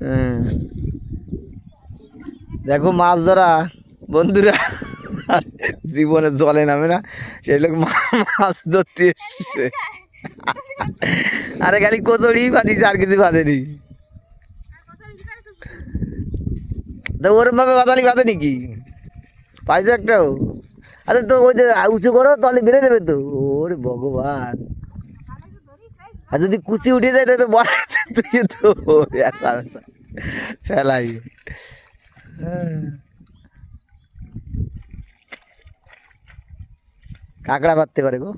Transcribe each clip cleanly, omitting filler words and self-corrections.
হ্যাঁ, দেখো মাছ ধরা বন্ধুরা জীবনে জলে নামে না, সেই লোক মাছ ধরতে এসছে। আরে খালি কচুরি বাঁধিছে, আর কিছু বাঁধেনি। তো ওরম ভাবে বাঁধালি বাঁধে নাকি পাইছো একটাও? আরে তো ওই যে উঁচু করো তাহলে বেড়ে যাবে তো। ওরে ভগবান, আর যদি কুচি উঠে যায় তাহলে তো বড় তুই তো ফেলাই। কাঁকড়া বাঁধতে পারে গো,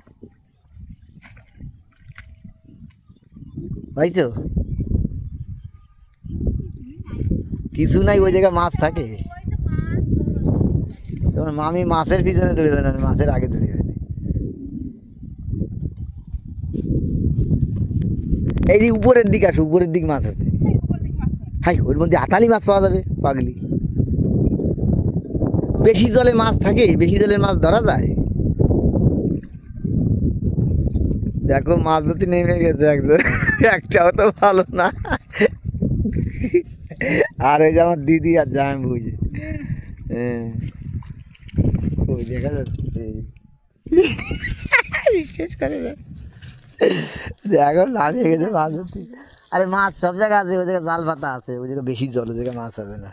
পাইছো? কিছু নাই, ওই জায়গায় মাছ থাকে। তোমার মামি মাছের পিছনে দৌড়ে না, মাছের আগে দৌড়ে যাবে। এই যে উপরের দিকে আসো, উপরের দিক মাছ আছে। হাই, ওর মধ্যে আতালি মাছ পাওয়া যাবে পাগলি। বেশি জলে মাছ থাকে, বেশি জলের মাছ ধরা যায়। দেখো মাছ ধরতে নেমে গেছে একজন, একটাও তো ভালো না। আর ওই যে আমার দিদি আর জামাই বুঝে, হ্যাঁ ওই দেখা যাচ্ছে। বিশ্বাস করে না, দেখো নামিয়ে গেছে মাছ ধরতে। আরে মাছ সব জায়গায় আছে, ওই জায়গায় জাল পাতা আছে, ওই জায়গায় বেশি জল, ওই জায়গায় মাছ হবে না।